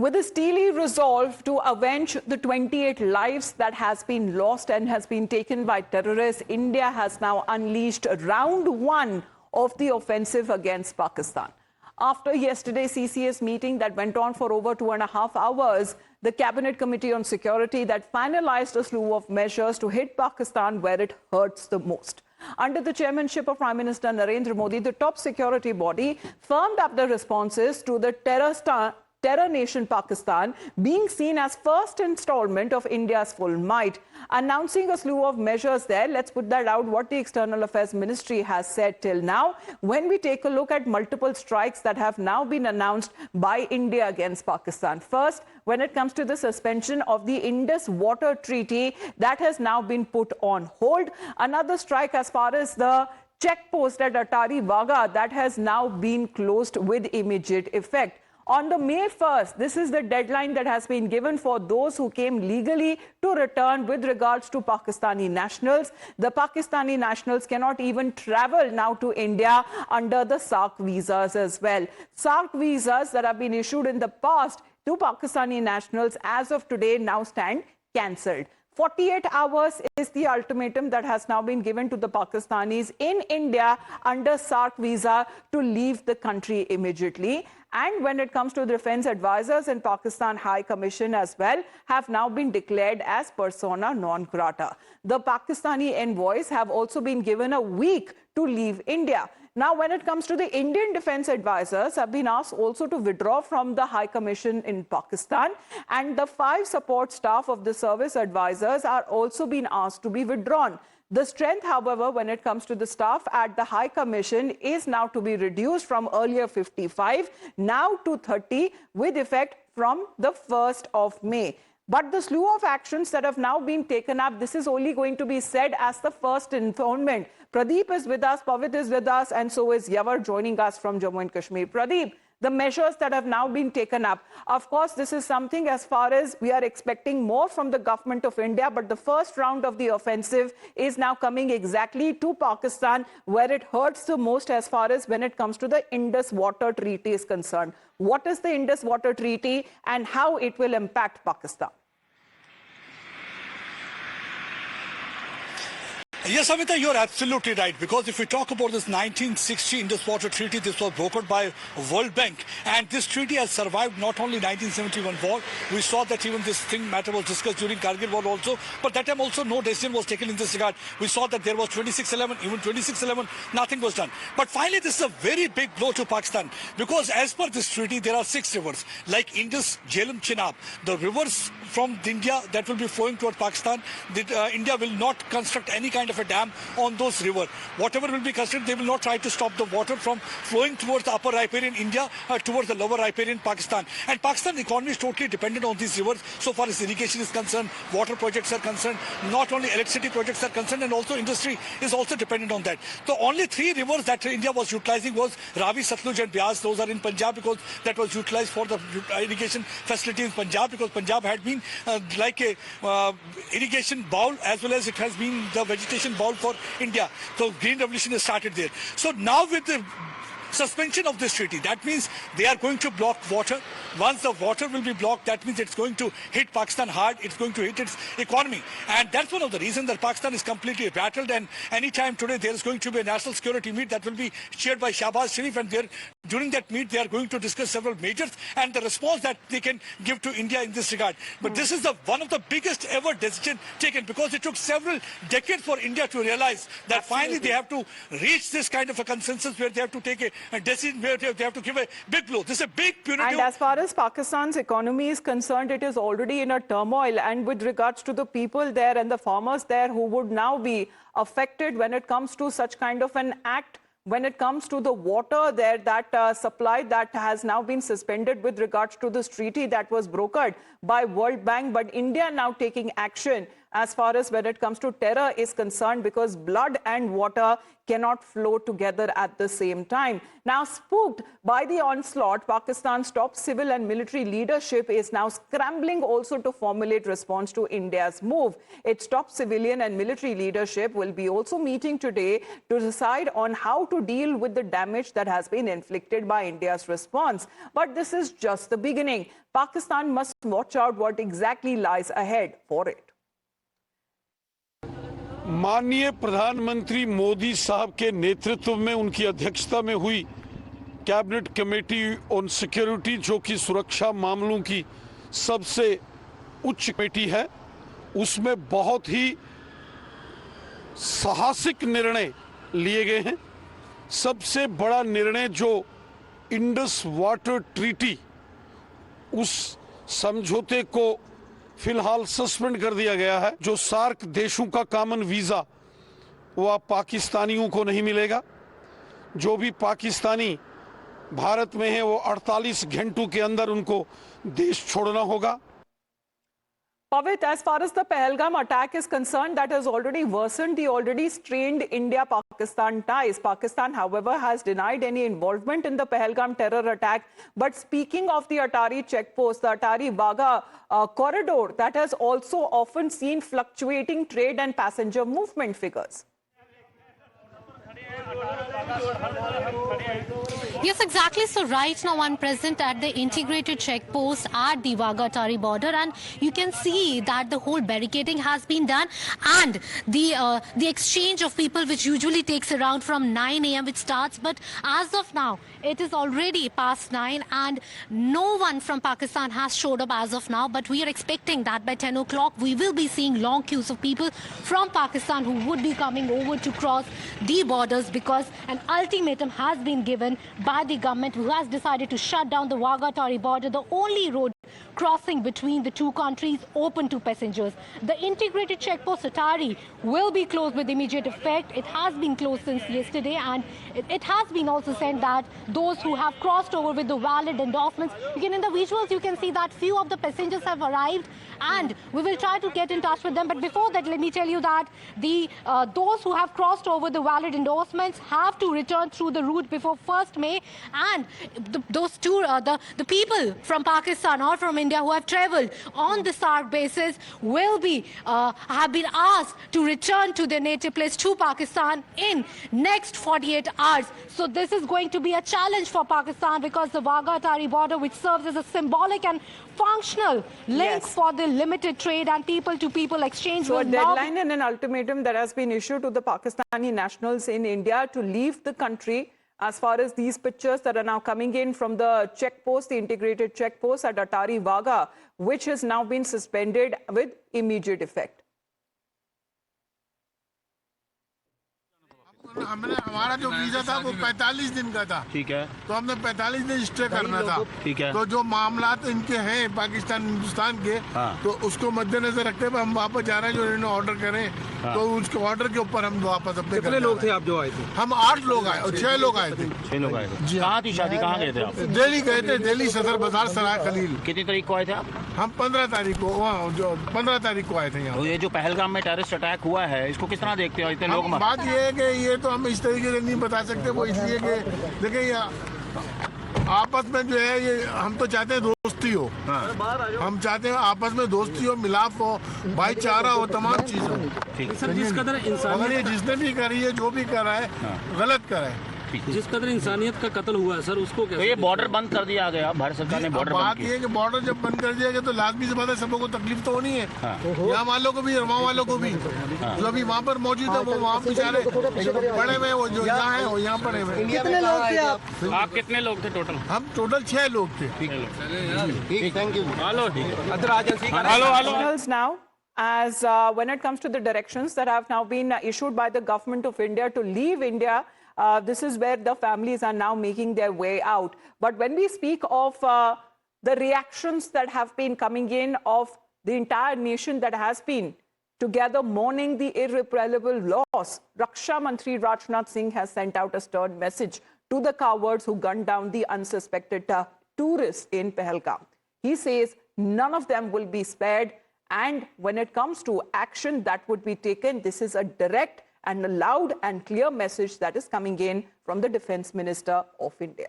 With the Steely resolve to avenge the 28 lives that has been lost and has been taken by terrorists, India has now unleashed round one of the offensive against Pakistan. After yesterday's CCS meeting that went on for over 2.5 hours, the Cabinet Committee on Security that finalized a slew of measures to hit Pakistan where it hurts the most. Under the chairmanship of Prime Minister Narendra Modi, the top security body firmed up the responses to the terror nation Pakistan, being seen as first installment of India's full might, announcing a slew of measures there. Let's put that out, what the External Affairs Ministry has said till now. When we take a look at multiple strikes that have now been announced by India against Pakistan. First, when it comes to the suspension of the Indus water treaty, that has now been put on hold. Another strike as far as the checkpost at Atari-Wagah, that has now been closed with immediate effect. On the May 1st, this is the deadline that has been given for those who came legally to return with regards to Pakistani nationals. The Pakistani nationals cannot even travel now to India under the SAARC visas as well. SAARC visas that have been issued in the past to Pakistani nationals as of today now stand cancelled. 48 hours is the ultimatum that has now been given to the Pakistanis in India under SAARC visa to leave the country immediately. And when it comes to the defense advisors in Pakistan High Commission as well, have now been declared as persona non grata. The Pakistani envoys have also been given a week to leave India. Now, when it comes to the Indian defense advisors, have been asked also to withdraw from the High Commission in Pakistan, and the 5 support staff of the service advisors are also being asked to be withdrawn. The strength, however, when it comes to the staff at the High Commission is now to be reduced from earlier 55 now to 30 with effect from the 1st of May. But the slew of actions that have now been taken up, this is only going to be said as the first installment. Pradeep is with us, Pavit is with us, and so is Yavar joining us from Jammu and Kashmir. Pradeep, the measures that have now been taken up, of course, this is something as far as we are expecting more from the government of India, but the first round of the offensive is now coming exactly to Pakistan, where it hurts the most as far as when it comes to the Indus water treaty is concerned. What is the Indus water treaty and how it will impact Pakistan? Yes, Amita, you're absolutely right. Because if we talk about this 1960 Indus Water Treaty, this was brokered by World Bank. And this treaty has survived not only 1971 war. We saw that even this matter was discussed during Kargil war also. But that time also no decision was taken in this regard. We saw that there was 2611, even 2611, nothing was done. But finally, this is a very big blow to Pakistan. Because as per this treaty, there are 6 rivers, like Indus, Jhelum, Chenab. The rivers from India that will be flowing toward Pakistan, India will not construct any kind of a dam on those rivers. Whatever will be constructed, they will not try to stop the water from flowing towards the upper riparian India or towards the lower riparian Pakistan. And Pakistan's economy is totally dependent on these rivers so far as irrigation is concerned, water projects are concerned, not only electricity projects are concerned, and also industry is also dependent on that. The only 3 rivers that India was utilizing was Ravi, Satluj and Beas. Those are in Punjab because that was utilized for the irrigation facility in Punjab, because Punjab had been like a irrigation bowl as well as it has been the vegetation bowl for India. So Green Revolution has started there. So now with the suspension of this treaty, that means they are going to block water. Once the water will be blocked, that means it's going to hit Pakistan hard. It's going to hit its economy. And that's one of the reasons that Pakistan is completely rattled. And anytime today there is going to be a national security meet that will be chaired by Shahbaz Sharif. And during that meet, they are going to discuss several measures and the response that they can give to India in this regard. But this is one of the biggest ever decision taken, because it took several decades for India to realize that finally they have to reach this kind of a consensus where they have to take a decision where they have to give a big blow. This is a big punitive. And as far as Pakistan's economy is concerned, it is already in a turmoil. And with regards to the people there and the farmers there who would now be affected when it comes to such kind of an act, when it comes to the water there, that supply that has now been suspended with regards to this treaty that was brokered by World Bank, but India now taking action. as far as when it comes to terror is concerned, because blood and water cannot flow together at the same time. Now, spooked by the onslaught, Pakistan's top civil and military leadership is now scrambling also to formulate response to India's move. Its top civilian and military leadership will be also meeting today to decide on how to deal with the damage that has been inflicted by India's response. But this is just the beginning. Pakistan must watch out what exactly lies ahead for it. माननीय प्रधानमंत्री मोदी साहब के नेतृत्व में उनकी अध्यक्षता में हुई कैबिनेट कमेटी ऑन सिक्योरिटी, जो कि सुरक्षा मामलों की सबसे उच्च कमेटी है, उसमें बहुत ही साहसिक निर्णय लिए गए हैं। सबसे बड़ा निर्णय जो इंडस वाटर ट्रीटी, उस समझौते को फिलहाल सस्पेंड कर दिया गया है। जो सार्क देशों का कॉमन वीजा वो अब पाकिस्तानियों को नहीं मिलेगा। जो भी पाकिस्तानी भारत में है वो 48 घंटों के अंदर उनको देश छोड़ना होगा। Pavit, as far as the Pahalgam attack is concerned, that has already worsened the already strained India-Pakistan ties. Pakistan, however, has denied any involvement in the Pahalgam terror attack. But speaking of the Attari checkpost, the Atari-Wagah corridor, that has also often seen fluctuating trade and passenger movement figures. Yes, exactly. So right now I'm present at the integrated checkpost at the Wagah-Attari border, and you can see that the whole barricading has been done, and the exchange of people, which usually takes around from 9 a.m. which starts, but as of now it is already past 9 and no one from Pakistan has showed up as of now, but we are expecting that by 10 o'clock we will be seeing long queues of people from Pakistan who would be coming over to cross the borders, because an ultimatum has been given by the government, who has decided to shut down the Wagah-Attari border, the only road crossing between the two countries open to passengers. The integrated checkpost Attari will be closed with immediate effect. It has been closed since yesterday, and it has been also said that those who have crossed over with the valid endorsements, in the visuals you can see that few of the passengers have arrived, and we will try to get in touch with them. But before that, let me tell you that those who have crossed over the valid endorsements have to return through the route before 1st May, and the people from Pakistan or from India who have travelled on the SAARC basis will be have been asked to return to their native place, to Pakistan, in next 48 hours. So this is going to be a challenge for Pakistan, because the Wagah-Attari border, which serves as a symbolic and functional link for the limited trade and people-to-people exchange, so will a deadline and an ultimatum that has been issued to the Pakistani nationals in India to leave the country, as far as these pictures that are now coming in from the checkpost, the integrated checkpost at Atari-Wagah, which has now been suspended with immediate effect. हमारा जो visa था वो 45 दिन का था। ठीक है, तो हमने 45 दिन स्टे करना था। ठीक है, तो जो मामलात इनके हैं पाकिस्तान हिंदुस्तान के, तो उसको मद्देनजर रखते हुए हम वापस जा रहे हैं। जो इन्होंने ऑर्डर करें, तो उसके ऑर्डर के ऊपर हम वापस अपने। कितने लोग थे आप जो आए थे? हम 8 लोग आए और 6 लोग आए थे। 6 लोग आए थे। कहाँ थी शादी, कहाँ गए थे आप? दिल्ली गए थे, दिल्ली सदर बाजार सराय खलील। कितनी तारीख को आए थे आप? हम 15 तारीख को, वहाँ जो 15 तारीख को आए थे यहाँ। ये जो पहलगाम में टेररिस्ट अटैक हुआ है, इसको किस तरह देखते हो? इतने लोग बात ये है कि ये तो हम इस तरीके से नहीं बता सकते, वो इसलिए कि देखिए आपस में जो है ये, हम तो चाहते हैं दोस्ती हो। हम चाहते हैं आपस में दोस्ती हो, मिलाप हो, भाईचारा हो, तमाम चीज हो। जिस कदर अगर ये जिसने भी करी है, जो भी कर रहा है, गलत कर रहा है। जिस कदर इंसानियत का कत्ल हुआ है सर, उसको कैसे? तो ये बॉर्डर बंद कर दिया गया, भारत सरकार ने बॉर्डर बात ये है कि बॉर्डर जब बंद कर दिया गया तो लाजमी से बात है, सबको तकलीफ तो होनी है। यहाँ वालों को भी और वहाँ वालों को भी। जो अभी वहाँ पर मौजूद है वो वहाँ बेचारे पड़े हुए, वो जो यहाँ है वो यहाँ पड़े हुए। कितने लोग थे आप? कितने लोग थे टोटल? हम टोटल 6 लोग थे। Thank you. Hello, Now, as when it comes to the directions that have now been issued by the government of India to leave India, this is where the families are now making their way out. But when we speak of the reactions that have been coming in of the entire nation that has been together mourning the irreparable loss, Raksha Mantri Rajnath Singh has sent out a stern message to the cowards who gunned down the unsuspected tourists in Pahalgam. He says none of them will be spared, And when it comes to action that would be taken, this is a direct and a loud and clear message that is coming in from the Defense Minister of India.